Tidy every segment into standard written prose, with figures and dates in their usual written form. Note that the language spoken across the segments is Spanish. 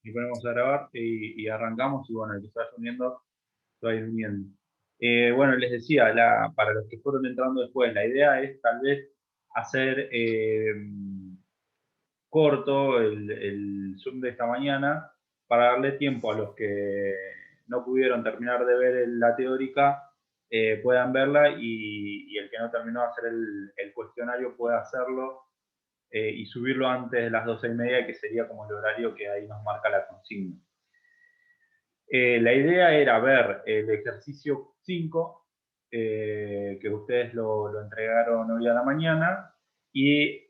Y ponemos a grabar y arrancamos y bueno, el que se vaya uniendo, se va a ir uniendo. Bueno, les decía, para los que fueron entrando después, la idea es tal vez hacer corto el Zoom de esta mañana para darle tiempo a los que no pudieron terminar de ver la teórica, puedan verla y el que no terminó de hacer el cuestionario pueda hacerlo y subirlo antes de las 12:30, que sería como el horario que ahí nos marca la consigna. La idea era ver el ejercicio 5, que ustedes lo entregaron hoy a la mañana, y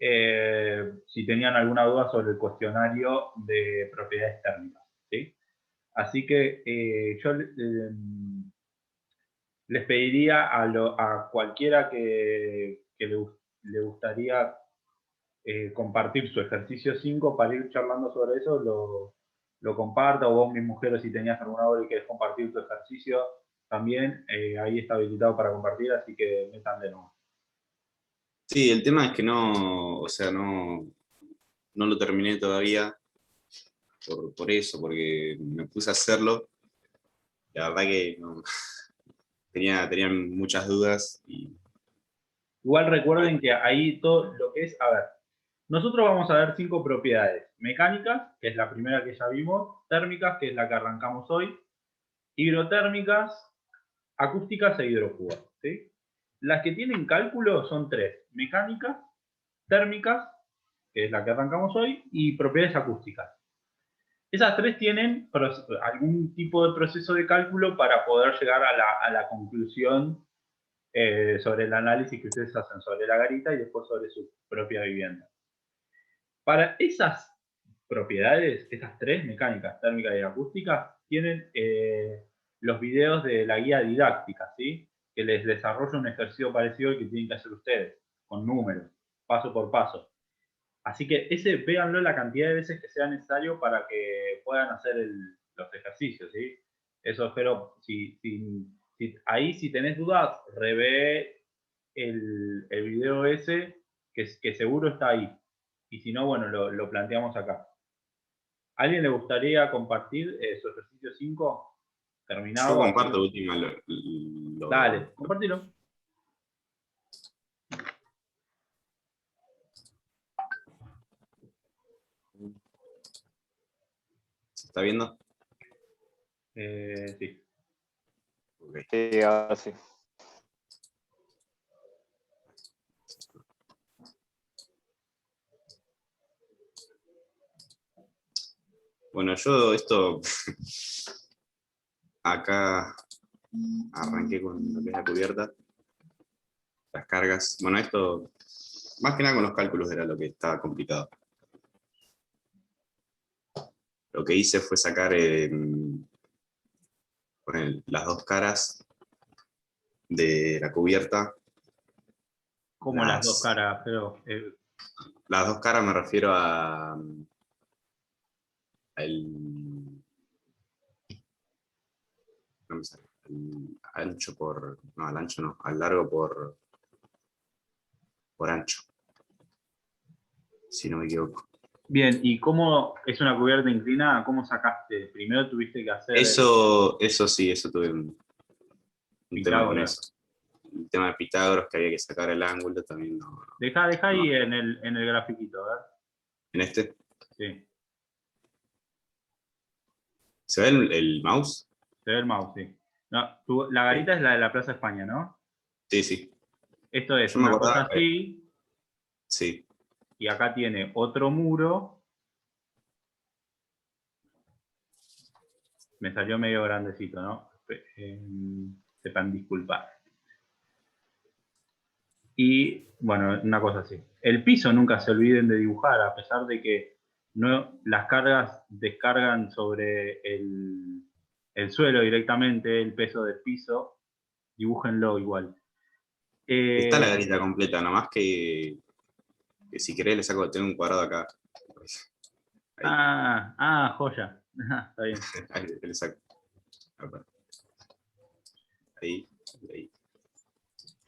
si tenían alguna duda sobre el cuestionario de propiedades térmicas, ¿sí? Así que yo les pediría a cualquiera que le gustaría compartir su ejercicio 5 para ir charlando sobre eso, lo comparta, o vos, mi mujer, si tenías alguna duda y querés compartir tu ejercicio, también ahí está habilitado para compartir, así que metan de nuevo. Sí, el tema es que no, o sea, no lo terminé todavía por eso, porque me puse a hacerlo. La verdad que no, tenía muchas dudas y Igual recuerden que ahí todo lo que es, a ver, nosotros vamos a ver 5 propiedades: mecánicas, que es la primera que ya vimos; térmicas, que es la que arrancamos hoy; hidrotérmicas; acústicas e hidrofugas, ¿sí? Las que tienen cálculo son 3: mecánicas, térmicas, que es la que arrancamos hoy, y propiedades acústicas. Esas 3 tienen algún tipo de proceso de cálculo para poder llegar a la conclusión sobre el análisis que ustedes hacen sobre la garita y después sobre su propia vivienda. Para esas propiedades, esas 3, mecánicas, térmicas y acústicas, tienen los videos de la guía didáctica, ¿sí? Que les desarrolla un ejercicio parecido al que tienen que hacer ustedes, con números, paso por paso. Así que véanlo la cantidad de veces que sea necesario para que puedan hacer los ejercicios, ¿sí? Eso espero. Ahí, si tenés dudas, revé el video ese, que seguro está ahí. Y si no, bueno, lo planteamos acá. ¿A alguien le gustaría compartir su ejercicio 5 yo terminado? comparto última Dale, compartilo. ¿Se está viendo? Sí. Okay. Sí, ahora sí. Bueno, yo esto acá arranqué con lo que es la cubierta, las cargas. Bueno, esto más que nada con los cálculos era lo que estaba complicado. Lo que hice fue sacar las dos caras de la cubierta. Como las dos caras, pero... Las dos caras me refiero no me sale, al ancho por... No, al ancho no, al largo por ancho, si no me equivoco. Bien, ¿y cómo es una cubierta inclinada? ¿Cómo sacaste? Primero tuviste que hacer Eso sí, eso tuve un tema con Pitágoras. eso. El tema de Pitágoras, que había que sacar el ángulo, también no. Dejá ahí en el grafiquito, a ver. ¿En este? Sí, ¿Se ve el mouse? se ve el mouse, sí. No, la garita es la de la Plaza España, ¿no? Sí, sí. Esto es Yo me una cosa acordaba. así, Sí. y acá tiene otro muro. Me salió medio grandecito, ¿no? Sepan disculpar. Y bueno, una cosa así. El piso nunca se olviden de dibujar, a pesar de que las cargas descargan sobre el suelo directamente, el peso del piso, dibújenlo igual. Está la garita completa, nomás que si querés le saco, tengo un cuadrado acá. Ahí. Joya. Está bien. Ahí le saco. Ahí.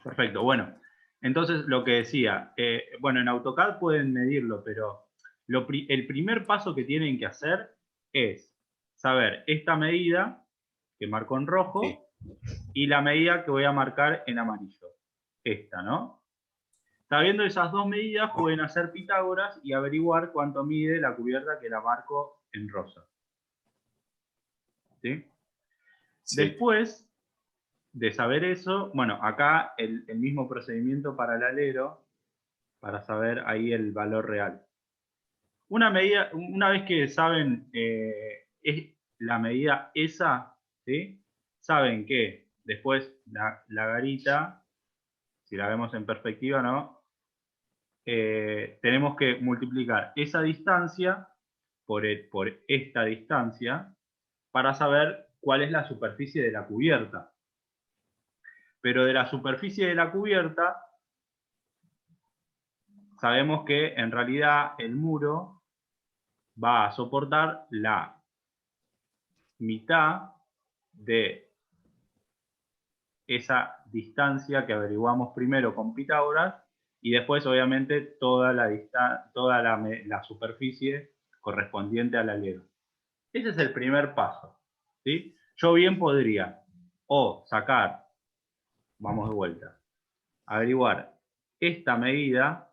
Perfecto, bueno. Entonces, lo que decía, bueno, en AutoCAD pueden medirlo, pero el primer paso que tienen que hacer es saber esta medida que marco en rojo Sí. y la medida que voy a marcar en amarillo. Esta, ¿no? Sabiendo esas dos medidas, pueden hacer Pitágoras y averiguar cuánto mide la cubierta que la marco en rosa. ¿Sí? Sí. Después de saber eso, bueno, acá el mismo procedimiento para el alero, para saber ahí el valor real. Una vez que saben es la medida esa, ¿sí? Saben que después la garita, si la vemos en perspectiva, ¿no? Tenemos que multiplicar esa distancia por esta distancia para saber cuál es la superficie de la cubierta. Pero de la superficie de la cubierta sabemos que en realidad el muro va a soportar la mitad de esa distancia que averiguamos primero con Pitágoras y después obviamente toda la superficie correspondiente al alero. Ese es el primer paso, ¿sí? Yo bien podría o sacar, vamos de vuelta, averiguar esta medida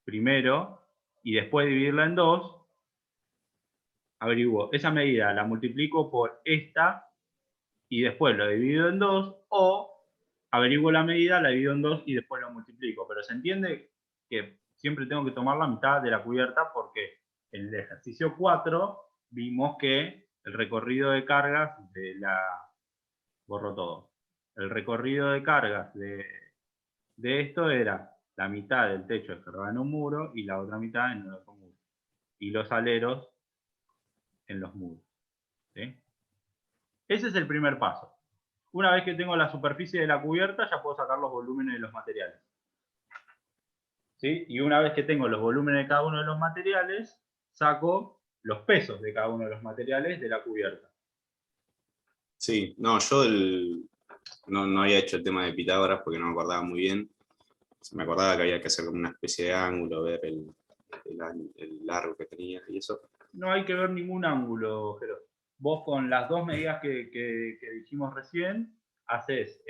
primero y después dividirla en dos, averiguo esa medida, la multiplico por esta y después lo divido en dos, o averiguo la medida, la divido en dos y después lo multiplico. Pero se entiende que siempre tengo que tomar la mitad de la cubierta porque en el ejercicio 4 vimos que el recorrido de cargas borro todo. El recorrido de cargas de esto era la mitad del techo encerrado en un muro y la otra mitad en el otro muro. Y los aleros en los muros. ¿Sí? Ese es el primer paso. Una vez que tengo la superficie de la cubierta, ya puedo sacar los volúmenes de los materiales. ¿Sí? Y una vez que tengo los volúmenes de cada uno de los materiales, saco los pesos de cada uno de los materiales de la cubierta. Sí, no, yo no había hecho el tema de Pitágoras porque no me acordaba muy bien. Me acordaba que había que hacer como una especie de ángulo, ver el largo que tenía y eso. No hay que ver ningún ángulo, Jero. Vos con las dos medidas que dijimos recién, haces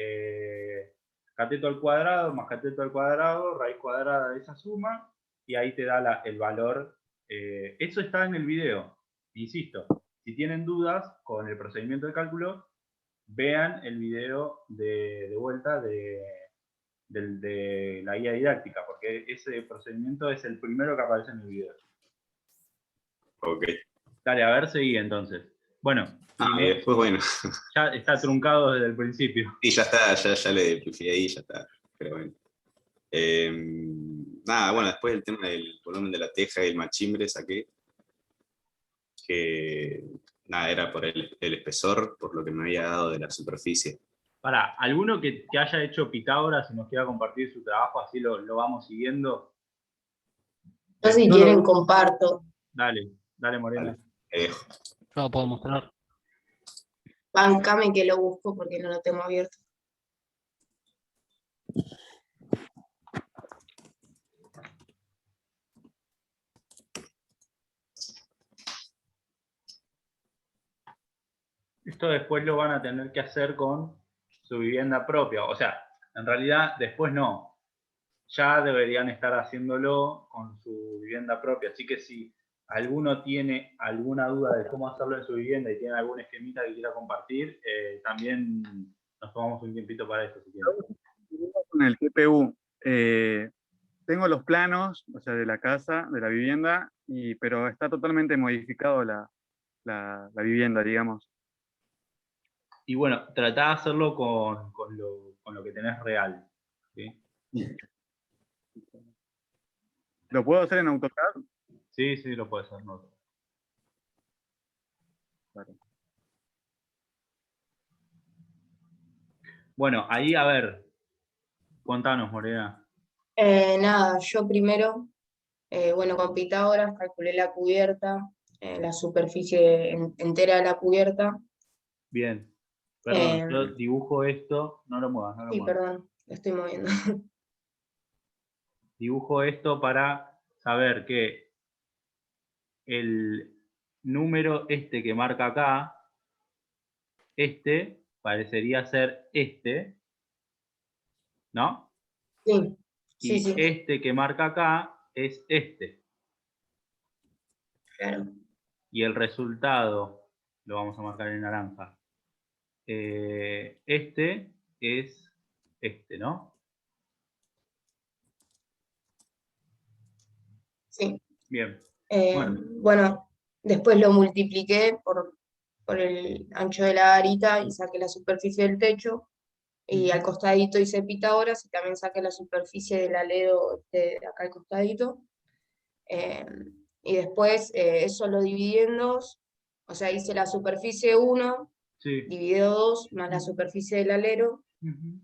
cateto al cuadrado más cateto al cuadrado, raíz cuadrada de esa suma, y ahí te da el valor. Eso está en el video. Insisto, si tienen dudas con el procedimiento de cálculo, vean el video de vuelta de la guía didáctica, porque ese procedimiento es el primero que aparece en el video. Ok. Dale, a ver, seguí entonces. Bueno, y después, bueno. Ya está truncado desde el principio. Y ya está, ya le pifié ahí, ya está. Pero bueno. Nada, bueno, después el tema del volumen de la teja y el machimbre saqué. Que nada, era por el espesor, por lo que me había dado de la superficie. Para, ¿alguno que haya hecho Pitágoras y nos quiera compartir su trabajo, así lo vamos siguiendo? Yo si quieren comparto. Dale, Morena. Vale, te dejo. Yo lo puedo mostrar. Bancame que lo busco porque no lo tengo abierto. Esto después lo van a tener que hacer con su vivienda propia. O sea, en realidad después no. Ya deberían estar haciéndolo con su vivienda propia. Así que si alguno tiene alguna duda de cómo hacerlo en su vivienda y tiene algún esquemita que quiera compartir, también nos tomamos un tiempito para eso si quieren. Con el GPU. Tengo los planos, o sea, de la casa, de la vivienda, pero está totalmente modificado la vivienda, digamos. Y bueno, tratá de hacerlo con lo que tenés real. ¿Sí? ¿Lo puedo hacer en AutoCAD? Sí, lo puedes hacer. No. Vale. Bueno, ahí a ver, contanos, Morena. Nada, yo primero, bueno, con Pitágoras calculé la cubierta, la superficie entera de la cubierta. Bien. Perdón, yo dibujo esto, no lo muevas, no lo Sí, muevas. perdón, lo estoy moviendo. Dibujo esto para saber que el número este que marca acá, este parecería ser este, ¿no? Sí, sí, Y sí, este que marca acá es este. claro. Y el resultado lo vamos a marcar en naranja. Este es este, ¿no? Sí. Bien. Bueno, Bueno, después lo multipliqué por el ancho de la garita y saqué la superficie del techo. Y al costadito hice Pitágoras y también saqué la superficie del alero de acá al costadito. Eh, y después eso lo dividí en dos. O sea, hice la superficie 1, sí. dividido 2, más la superficie del alero. Ujú.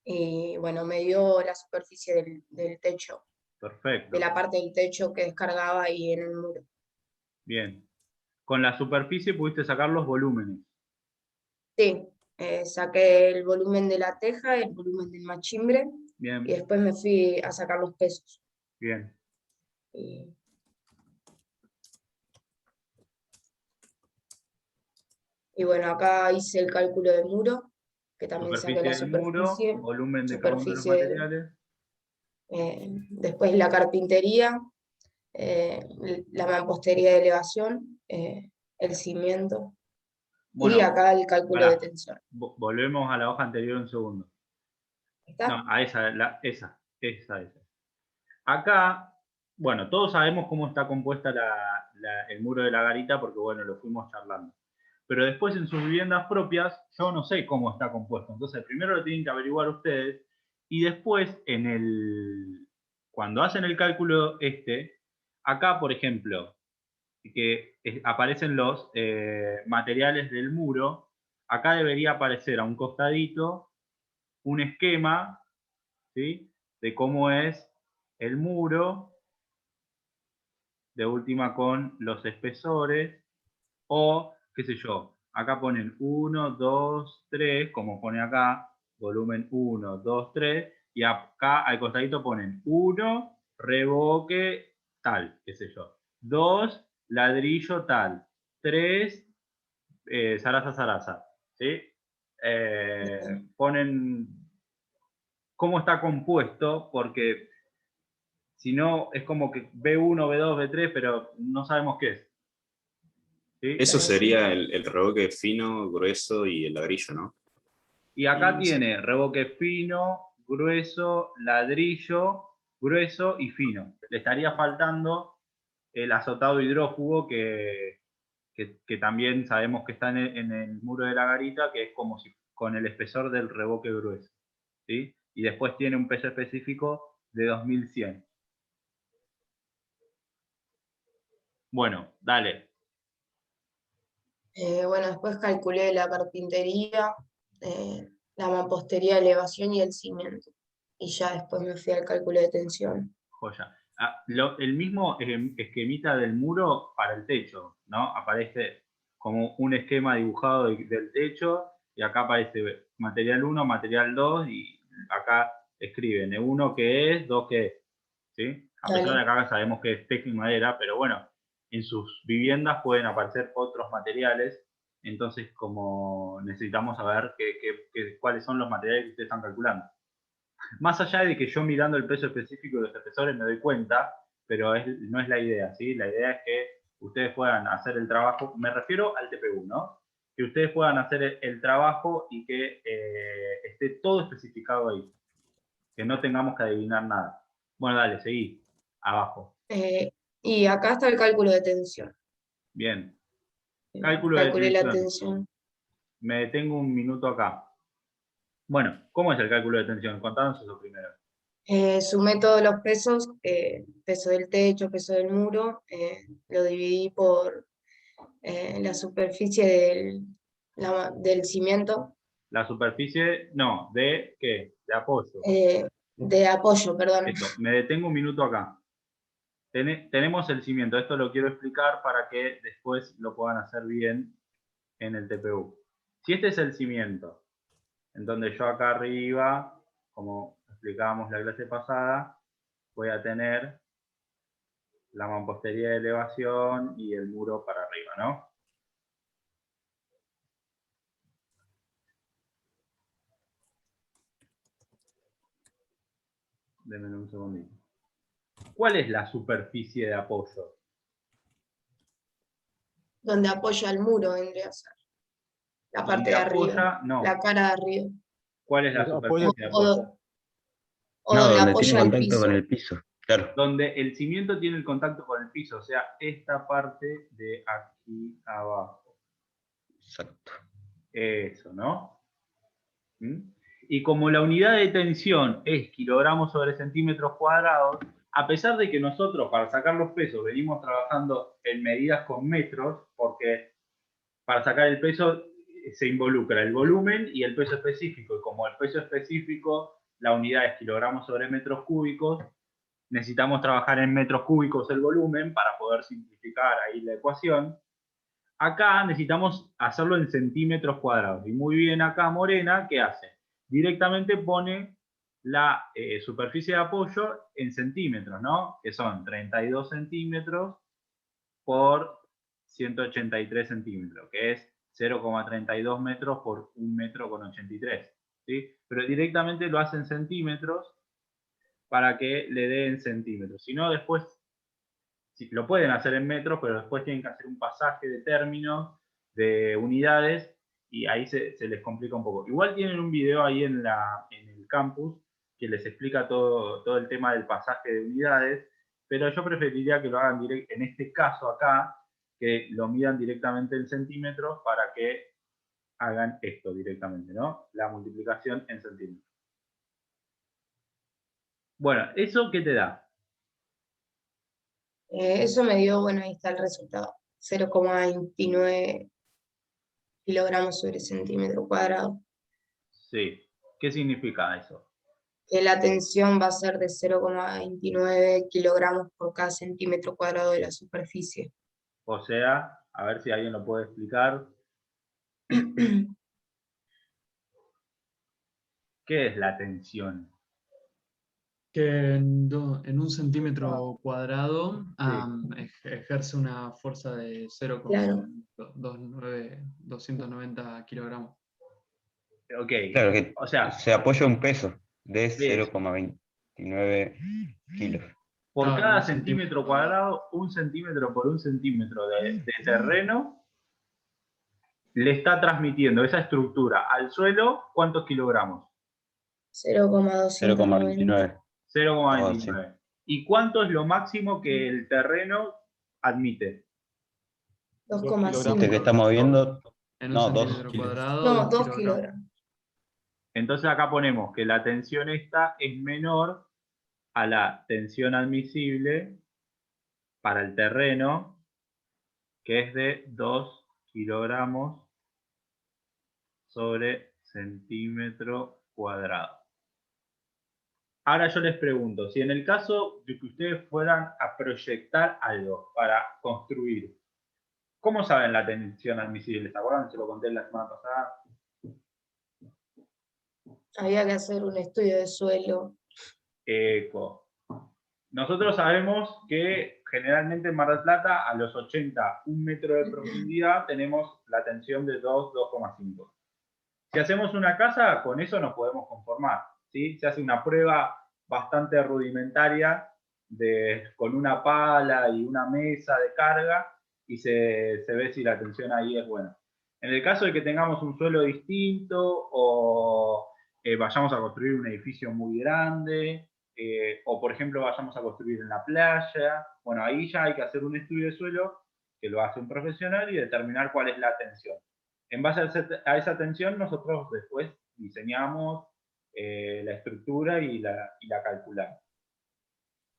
Y bueno, me dio la superficie del techo, de Perfecto. la parte del techo que descargaba ahí en el muro. Bien. Con la superficie pudiste sacar los volúmenes. Sí, saqué el volumen de la teja, el volumen del machimbre, Bien, y después me fui a sacar los pesos. bien. Y, y bueno, acá hice el cálculo del muro, que también saqué Superficie la del muro, superficie, volumen de cada uno de los superficie, materiales. después la carpintería, la mampostería de elevación, el cimiento, y Bueno, acá el cálculo de pará. tensión. Volvemos a la hoja anterior un segundo. ¿Está? No, a esa, esa. Acá, bueno, todos sabemos cómo está compuesta el muro de la garita porque, bueno, lo fuimos charlando. Pero después en sus viviendas propias, yo no sé cómo está compuesto. Entonces, primero lo tienen que averiguar ustedes y después, cuando hacen el cálculo acá, por ejemplo, que aparecen los materiales del muro, acá debería aparecer a un costadito un esquema, ¿sí?, de cómo es el muro, de última con los espesores, o qué sé yo, acá ponen 1, 2, 3, como pone acá, volumen 1, 2, 3, y acá al costadito ponen 1, revoque tal, qué sé yo, 2, ladrillo tal, 3, zaraza, zaraza, ¿sí? Ponen cómo está compuesto, porque si no es como que B1, B2, B3, pero no sabemos qué es. ¿Sí? Eso sería el revoque fino, grueso y el ladrillo, ¿no? Y acá Y tiene revoque fino, grueso, ladrillo, grueso y fino. Le estaría faltando el azotado hidrófugo que también sabemos que está en el muro de la garita, que es como si con el espesor del revoque grueso. ¿Sí? Y después tiene un peso específico de 2100. Bueno, dale. Bueno, después calculé la carpintería, la mampostería de elevación y el cimiento. Y ya después me fui al cálculo de tensión. Joya. El mismo esquemita del muro para el techo, ¿no? Aparece como un esquema dibujado del techo y acá aparece material 1, material 2 y acá escriben E1 qué es, 2 qué es, ¿sí? A pesar de Dale. que acá sabemos que es teja y madera, pero bueno, en sus viviendas pueden aparecer otros materiales, entonces como necesitamos saber cuáles son los materiales que ustedes están calculando. Más allá de que yo mirando el peso específico de los espesores me doy cuenta, pero no es la idea, ¿sí? La idea es que ustedes puedan hacer el trabajo, me refiero al TPU, ¿no? Que ustedes puedan hacer el trabajo y que esté todo especificado ahí, que no tengamos que adivinar nada. Bueno, dale, seguí, abajo. Y acá está el cálculo de tensión. Bien, cálculo de Calculé la tensión. tensión. Me detengo un minuto acá. Bueno, ¿cómo es el cálculo de tensión? Contanos eso primero. Sumé todos los pesos, peso del techo, peso del muro, lo dividí por la superficie del cimiento, La superficie, no, ¿de qué? De apoyo. de apoyo, perdón. Esto, me detengo un minuto acá. Tenemos el cimiento, esto lo quiero explicar para que después lo puedan hacer bien en el TPU. Si este es el cimiento, en donde yo acá arriba, como explicábamos la clase pasada, voy a tener la mampostería de elevación y el muro para arriba, ¿no? Denme un segundito. ¿Cuál es la superficie de apoyo? Donde apoya el muro vendría a ser. La parte de arriba. Apoya, no. La cara de arriba. ¿Cuál es la Apoya- superficie de apoyo? O No, donde donde apoya tiene el contacto piso. con el piso. Claro. Donde el cimiento tiene el contacto con el piso, o sea, esta parte de aquí abajo. Exacto. Eso, ¿no? ¿Mm? Y como la unidad de tensión es kilogramos sobre centímetros cuadrados, a pesar de que nosotros para sacar los pesos venimos trabajando en medidas con metros, porque para sacar el peso se involucra el volumen y el peso específico, y como el peso específico, la unidad es kilogramos sobre metros cúbicos, necesitamos trabajar en metros cúbicos el volumen para poder simplificar ahí la ecuación. Acá necesitamos hacerlo en centímetros cuadrados. Y muy bien acá Morena, ¿qué hace? Directamente pone la superficie de apoyo en centímetros, ¿no? Que son 32 centímetros por 183 centímetros, que es 0,32 metros por 1 metro con 83. ¿Sí? Pero directamente lo hace en centímetros para que le dé en centímetros. Si no, después, sí, lo pueden hacer en metros, pero después tienen que hacer un pasaje de términos, de unidades, y ahí se les complica un poco. Igual tienen un video ahí en el campus que les explica todo el tema del pasaje de unidades, pero yo preferiría que lo hagan en este caso acá, que lo midan directamente en centímetros para que hagan esto directamente, ¿no? La multiplicación en centímetros. Bueno, ¿eso qué te da? Eso me dio, bueno, ahí está el resultado. 0,29 kilogramos sobre centímetro cuadrado. Sí. ¿Qué significa eso? Que la tensión va a ser de 0,29 kilogramos por cada centímetro cuadrado de la superficie. O sea, a ver si alguien lo puede explicar. ¿Qué es la tensión? Que en un centímetro cuadrado Sí. ejerce una fuerza de Claro. 290 kilogramos. Ok. Claro que O sea, se apoya un peso de Bien. 0,29 kilos. por Claro, cada un centímetro cuadrado, 1 centímetro por 1 centímetro de terreno, le está transmitiendo esa estructura al suelo, ¿cuántos kilogramos? 0,290. 0,29. 0,29. ¿Y cuánto es lo máximo que el terreno admite? 2,5. Este que estamos viendo, En un no, 2 centímetro kilos. cuadrado, No, 2 2 kilogramos. kilogramos. Entonces acá ponemos que la tensión esta es menor a la tensión admisible para el terreno, que es de 2 kilogramos sobre centímetro cuadrado. Ahora yo les pregunto, si en el caso de que ustedes fueran a proyectar algo para construir, ¿cómo saben la tensión admisible? ¿Se acuerdan? Se lo conté la semana pasada. Había que hacer un estudio de suelo. Eco. Nosotros sabemos que generalmente en Mar del Plata, a los 80, 1 metro de profundidad, tenemos la tensión de 2,5. Si hacemos una casa, con eso nos podemos conformar, ¿sí? Se hace una prueba bastante rudimentaria con una pala y una mesa de carga y se ve si la tensión ahí es buena. En el caso de que tengamos un suelo distinto o vayamos a construir un edificio muy grande, o por ejemplo vayamos a construir en la playa, bueno, ahí ya hay que hacer un estudio de suelo que lo hace un profesional y determinar cuál es la tensión. En base a esa tensión nosotros después diseñamos la estructura y la calculamos.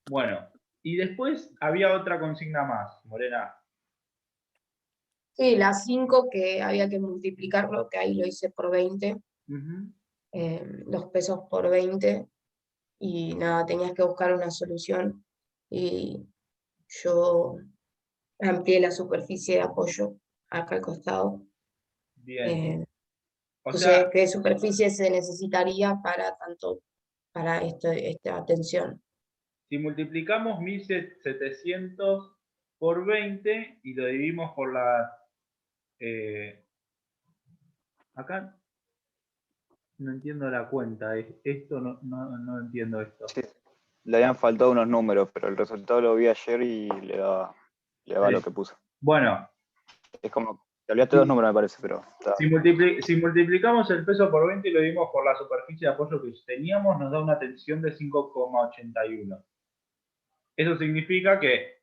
Bueno, y después había otra consigna más, Morena. Sí, las 5 que había que multiplicarlo, que ahí lo hice por 20. Los pesos por 20. Y nada, tenías que buscar una solución. Y yo amplié la superficie de apoyo acá al costado. Bien. O Puse sea, qué superficie se necesitaría para esta tensión. Si multiplicamos 1700 por 20 y lo dividimos por la... acá no entiendo la cuenta. Esto no entiendo esto. Sí, le habían faltado unos números, pero el resultado lo vi ayer y le daba lo que puso. Bueno, Es como, te olvidaste dos números me parece, pero está. si multiplicamos el peso por 20 y lo dividimos por la superficie de apoyo que teníamos, nos da una tensión de 5,81. Eso significa que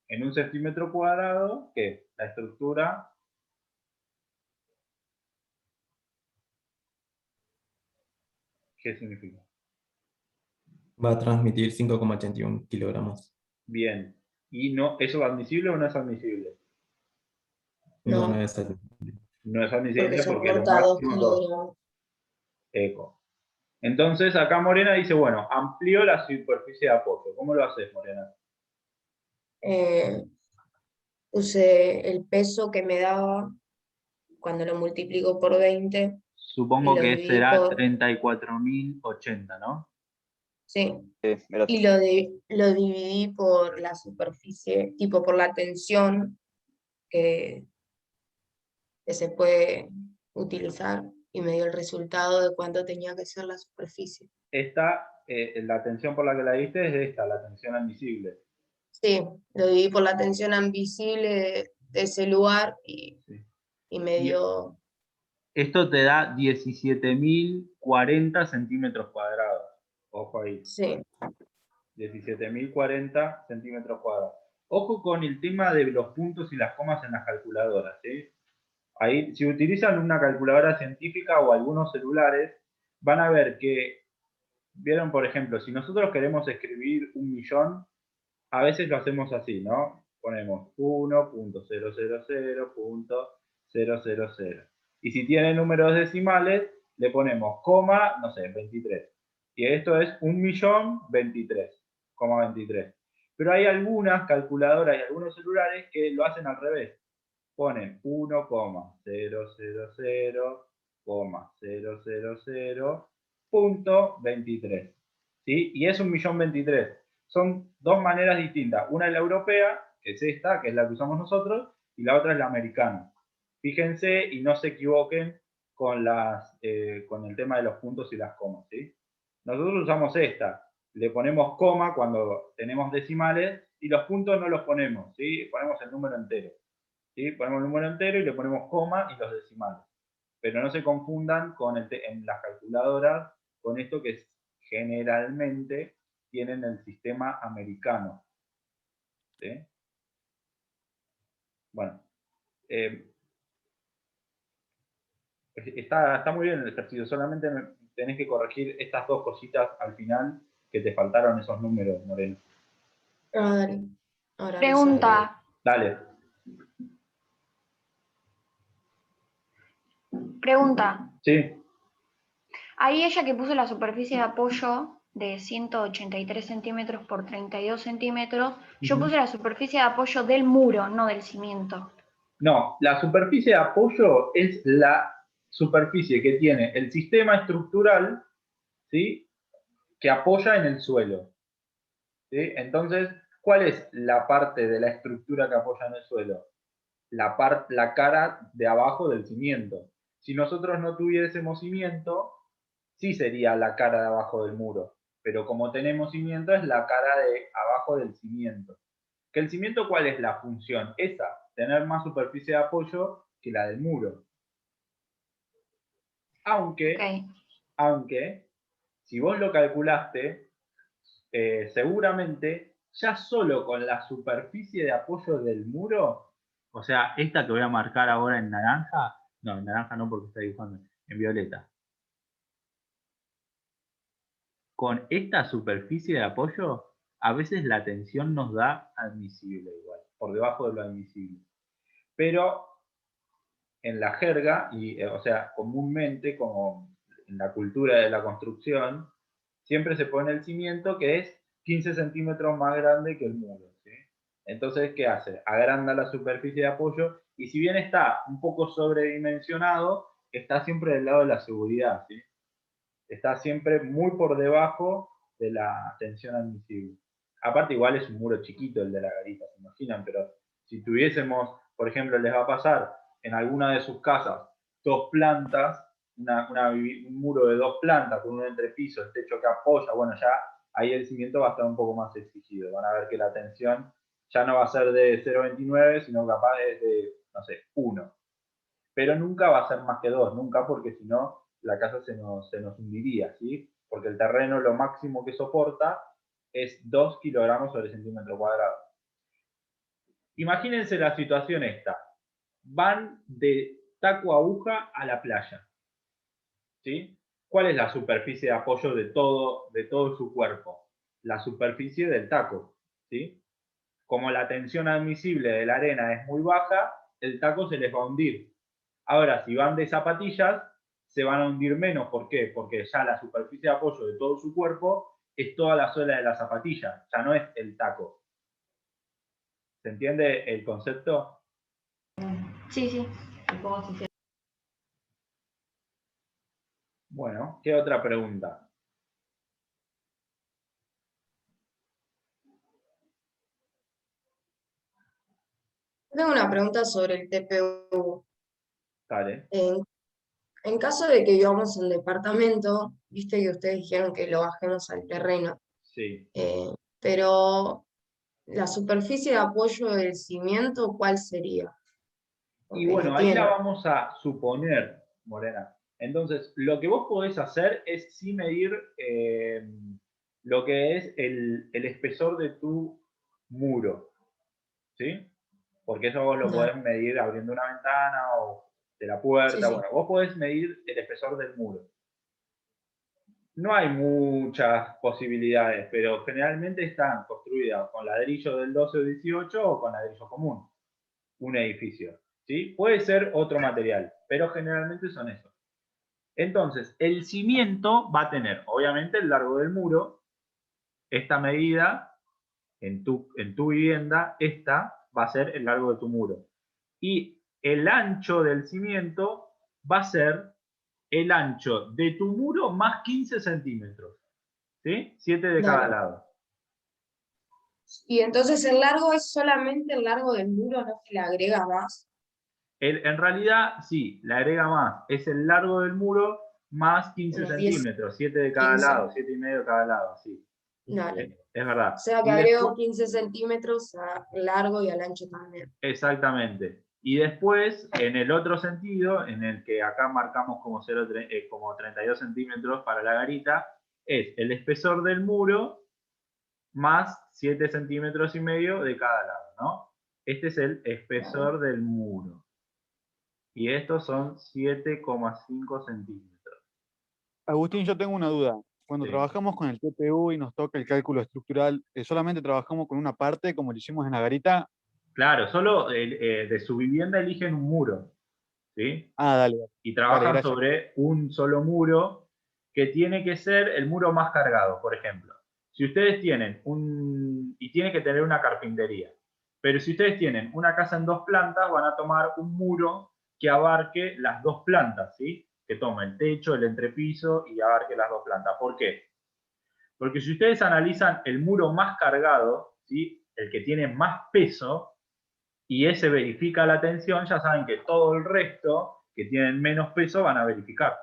en un centímetro cuadrado, que la estructura ¿qué significa? Va a transmitir 5,81 kilogramos. Bien. ¿Y no, eso es admisible o no es admisible? No, No, no es admisible. No es admisible porque porque lo soporta 2 máximo es 2. kilogramos. Eco. Entonces acá Morena dice, bueno, amplió la superficie de apoyo. ¿Cómo lo haces, Morena? Puse el peso que me daba cuando lo multiplico por 20 Supongo y lo que dividí será por... 34.080, ¿no? Sí, Era y lo dividí por la superficie, tipo por la tensión que se puede utilizar y me dio el resultado de cuánto tenía que ser la superficie. Esta, la tensión por la que la diste es esta, la tensión admisible. Sí, lo dividí por la tensión invisible de ese lugar Sí. y me dio... Esto te da 17.040 centímetros cuadrados. Ojo ahí. Sí, 17.040 centímetros cuadrados. Ojo con el tema de los puntos y las comas en las calculadoras. ¿Sí? Ahí, si utilizan una calculadora científica o algunos celulares, van a ver que, vieron, por ejemplo, si nosotros queremos escribir 1.000.000, a veces lo hacemos así, ¿no? Ponemos 1.000.000. Y si tiene números decimales, le ponemos coma, no sé, 23. Y esto es 1.023,23. Pero hay algunas calculadoras y algunos celulares que lo hacen al revés. Ponen 1,000,000.23. ¿Sí? Y es 1.023.000. Son dos maneras distintas. Una es la europea, que es esta, que es la que usamos nosotros, y la otra es la americana. Fíjense y no se equivoquen con el tema de los puntos y las comas. ¿Sí? Nosotros usamos esta. Le ponemos coma cuando tenemos decimales y los puntos no los ponemos. ¿Sí? Ponemos el número entero. ¿Sí? Ponemos el número entero y le ponemos coma y los decimales. Pero no se confundan en las calculadoras con esto que generalmente tienen el sistema americano. ¿Sí? Bueno, está muy bien el ejercicio, solamente tenés que corregir estas dos cositas al final que te faltaron esos números, Moreno. dale. Ahora lo Pregunta, Dale. pregunta. Sí. Ahí ella que puso la superficie de apoyo de 183 centímetros por 32 centímetros, yo puse la superficie de apoyo del muro, no del cimiento. No, la superficie de apoyo es la superficie que tiene el sistema estructural, ¿sí?, que apoya en el suelo. ¿Sí? Entonces, ¿cuál es la parte de la estructura que apoya en el suelo? La cara de abajo del cimiento. Si nosotros no tuviésemos cimiento, sí sería la cara de abajo del muro. Pero como tenemos cimiento, es la cara de abajo del cimiento. ¿Que el cimiento cuál es la función? Esa, tener más superficie de apoyo que la del muro. Aunque, si vos lo calculaste, seguramente ya solo con la superficie de apoyo del muro, o sea, esta que voy a marcar ahora en naranja, no, en naranja no porque está dibujando, en violeta. Con esta superficie de apoyo, a veces la tensión nos da admisible igual, por debajo de lo admisible. Pero en la jerga, o sea, comúnmente, como en la cultura de la construcción, siempre se pone el cimiento que es 15 centímetros más grande que el muro. ¿Sí? Entonces, ¿qué hace? Agranda la superficie de apoyo y si bien está un poco sobredimensionado, está siempre del lado de la seguridad. ¿Sí? Está siempre muy por debajo de la tensión admisible. Aparte igual es un muro chiquito el de la garita, ¿se imaginan? Pero si tuviésemos, por ejemplo, les va a pasar en alguna de sus casas 2 plantas, un muro de 2 plantas con un entrepiso, el techo que apoya, bueno, ya ahí el cimiento va a estar un poco más exigido. Van a ver que la tensión ya no va a ser de 0,29, sino capaz de, no sé, 1. Pero nunca va a ser más que 2, nunca, porque si no, la casa se nos hundiría, ¿sí? Porque el terreno lo máximo que soporta es 2 kilogramos sobre centímetro cuadrado. Imagínense la situación esta. Van de taco a aguja a la playa, ¿sí? ¿Cuál es la superficie de apoyo de todo su cuerpo? La superficie del taco, ¿sí? Como la tensión admisible de la arena es muy baja, el taco se les va a hundir. Ahora, si van de zapatillas, se van a hundir menos. ¿Por qué? Porque ya la superficie de apoyo de todo su cuerpo es toda la suela de la zapatilla, ya no es el taco. ¿Se entiende el concepto? Sí, sí. Bueno, ¿qué otra pregunta? Tengo una pregunta sobre el TPU. Dale. En caso de que vivamos en departamento, viste que ustedes dijeron que lo bajemos al terreno, Sí. pero la superficie de apoyo del cimiento, ¿cuál sería? Y Porque bueno, no ahí tiene. la vamos a suponer, Morena. Entonces, lo que vos podés hacer es sí medir lo que es el espesor de tu muro, ¿sí? Porque eso vos lo Dale. podés medir abriendo una ventana o de la Sí, puerta. sí. Bueno, vos podés medir el espesor del muro. No hay muchas posibilidades, pero generalmente están construidas con ladrillo del 12 o 18 o con ladrillo común, un edificio. ¿Sí? Puede ser otro material, pero generalmente son esos. Entonces, el cimiento va a tener, obviamente, el largo del muro. Esta medida, en tu vivienda, esta va a ser el largo de tu muro. Y el ancho del cimiento va a ser el ancho de tu muro más 15 centímetros. ¿Sí? 7 de cada Dale. lado. Y entonces el largo es solamente el largo del muro, no se le agrega más. En realidad, sí, le agrega más. Es el largo del muro más 15 Unos 10, centímetros, 7 de cada 15. lado, 7 y medio de cada lado, sí. Dale. Es verdad. O sea que Y agrego después, 15 centímetros al largo y al ancho también. exactamente. Y después, en el otro sentido, en el que acá marcamos como 32 centímetros para la garita, es el espesor del muro más 7 centímetros y medio de cada lado, ¿no? Este es el espesor del muro. Y estos son 7,5 centímetros. Agustín, yo tengo una duda. Cuando Sí. trabajamos con el TPU y nos toca el cálculo estructural, ¿solamente trabajamos con una parte como lo hicimos en la garita? Claro, solo de su vivienda eligen un muro, ¿sí? Ah, dale. Y Dale, trabajan gracias. sobre un solo muro que tiene que ser el muro más cargado, por ejemplo. Si ustedes tienen y tiene que tener una carpintería, pero si ustedes tienen una casa en 2 plantas, van a tomar un muro que abarque las 2 plantas, ¿sí? Que tome el techo, el entrepiso y abarque las 2 plantas. ¿Por qué? Porque si ustedes analizan el muro más cargado, ¿sí? El que tiene más peso, y ese verifica la tensión, ya saben que todo el resto que tienen menos peso van a verificar.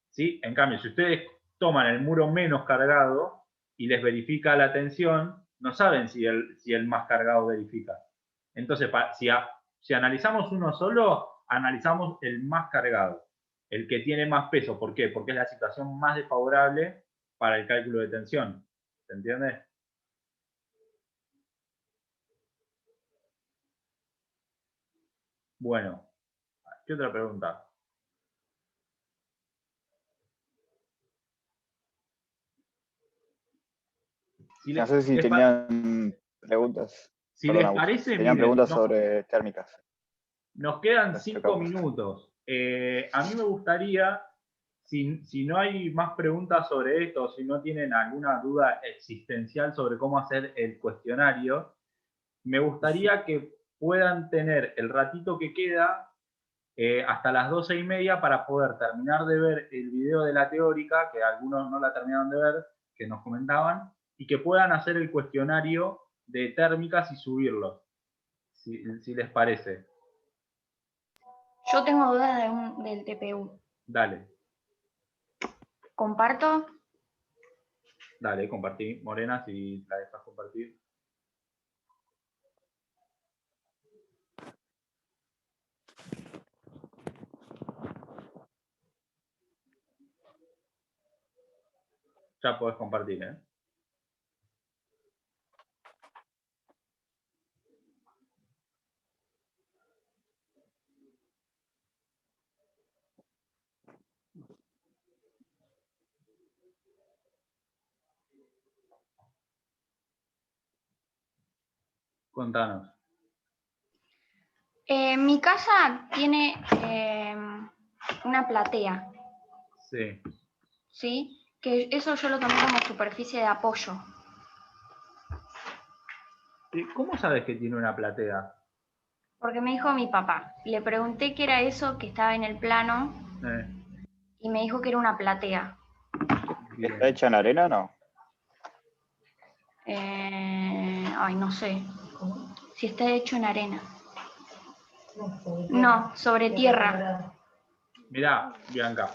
¿Sí? En cambio, si ustedes toman el muro menos cargado y les verifica la tensión, no saben si el más cargado verifica. Entonces, si analizamos uno solo, analizamos el más cargado, el que tiene más peso. ¿Por qué? Porque es la situación más desfavorable para el cálculo de tensión. ¿Se entiende? Bueno, ¿qué otra pregunta? Si No sé si tenían preguntas. Si Perdón, les Agus. parece, Tenían miren, preguntas sobre térmicas. nos quedan Las 5 chocamos. minutos. A mí me gustaría, si no hay más preguntas sobre esto, si no tienen alguna duda existencial sobre cómo hacer el cuestionario, me gustaría que puedan tener el ratito que queda hasta las 12:30 para poder terminar de ver el video de la teórica, que algunos no la terminaron de ver, que nos comentaban, y que puedan hacer el cuestionario de térmicas y subirlo, si les parece. Yo tengo dudas del TPU. Dale, ¿Comparto? dale, compartí. Morena, si la dejas compartir. Ya podés compartir, ¿eh? Contanos. Mi casa tiene una platea, Sí. ¿sí? Que eso yo lo tomé como superficie de apoyo. ¿Cómo sabes que tiene una platea? Porque me dijo mi papá. Le pregunté qué era eso que estaba en el plano y me dijo que era una platea. Bien. ¿Está hecha en arena o no? Ay, no sé. Si está hecho en arena. No, sobre tierra. Mirá, Bianca.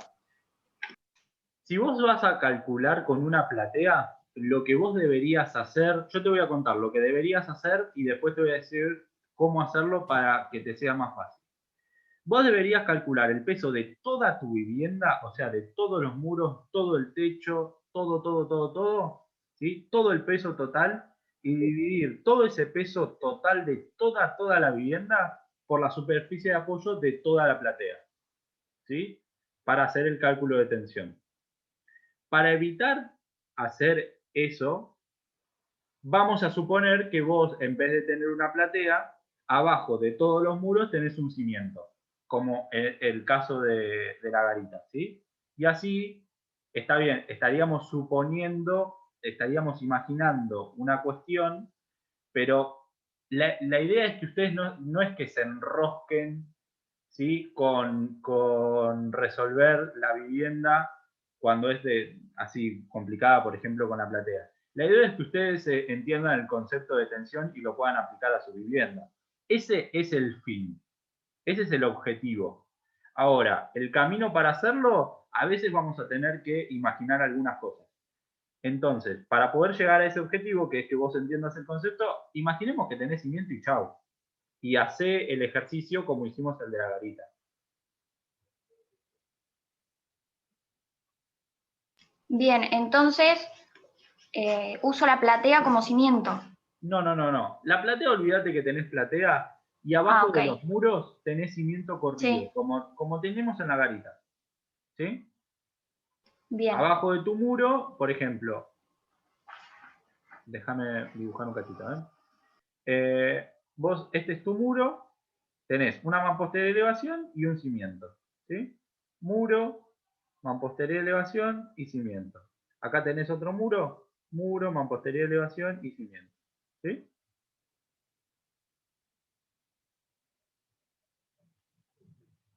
Si vos vas a calcular con una platea, lo que vos deberías hacer, yo te voy a contar lo que deberías hacer y después te voy a decir cómo hacerlo para que te sea más fácil. Vos deberías calcular el peso de toda tu vivienda, o sea, de todos los muros, todo el techo, todo, ¿sí? Todo el peso total y dividir todo ese peso total de toda la vivienda por la superficie de apoyo de toda la platea, ¿sí? Para hacer el cálculo de tensión. Para evitar hacer eso, vamos a suponer que vos, en vez de tener una platea, abajo de todos los muros tenés un cimiento, como el caso de la garita, ¿sí? Y así, está bien, estaríamos suponiendo, estaríamos imaginando una cuestión, pero la idea es que ustedes no es que se enrosquen, ¿sí? Con resolver la vivienda cuando es así complicada, por ejemplo, con la platea. La idea es que ustedes entiendan el concepto de tensión y lo puedan aplicar a su vivienda. Ese es el fin, ese es el objetivo. Ahora, el camino para hacerlo, a veces vamos a tener que imaginar algunas cosas. Entonces, para poder llegar a ese objetivo, que es que vos entiendas el concepto, imaginemos que tenés cimiento y chau. Y hacé el ejercicio como hicimos el de la garita. Bien, entonces uso la platea como cimiento. No. La platea, olvídate que tenés platea y abajo ok. de los muros tenés cimiento corrido, Sí. como tenemos en la garita. ¿Sí? Bien. Abajo de tu muro, por ejemplo, déjame dibujar un cachito. Vos, este es tu muro, tenés una mampostería de elevación y un cimiento. ¿Sí? Muro, mampostería de elevación y cimiento. Acá tenés otro muro, mampostería de elevación y cimiento. ¿Sí?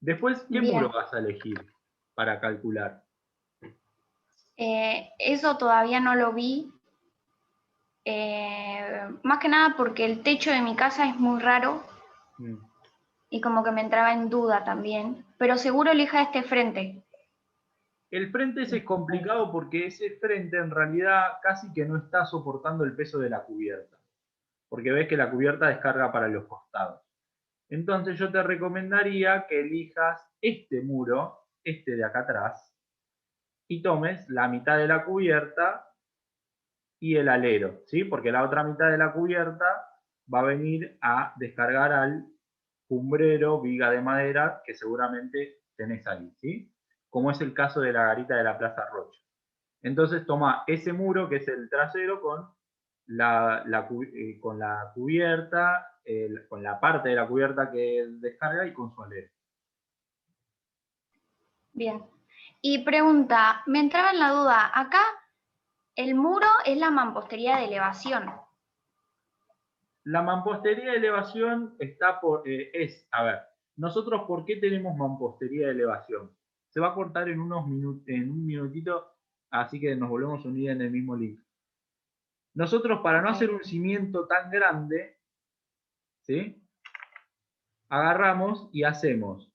Después, ¿qué Bien. muro vas a elegir para calcular? Eso todavía no lo vi. Más que nada porque el techo de mi casa es muy raro y como que me entraba en duda también. Pero seguro elija este frente. El frente ese es complicado porque ese frente en realidad casi que no está soportando el peso de la cubierta. Porque ves que la cubierta descarga para los costados. Entonces yo te recomendaría que elijas este muro, este de acá atrás, y tomes la mitad de la cubierta y el alero, ¿sí? Porque la otra mitad de la cubierta va a venir a descargar al cumbrero, viga de madera, que seguramente tenés ahí, ¿sí? Como es el caso de la garita de la Plaza Rocha. Entonces toma ese muro, que es el trasero, con la cubierta, con la parte de la cubierta que descarga y con su alero. Bien. Y pregunta, me entraba en la duda, acá el muro es la mampostería de elevación. La mampostería de elevación está a ver, nosotros ¿por qué tenemos mampostería de elevación? Se va a cortar en un minutito, así que nos volvemos a unir en el mismo link. Nosotros, para no hacer un cimiento tan grande, ¿sí? Agarramos y hacemos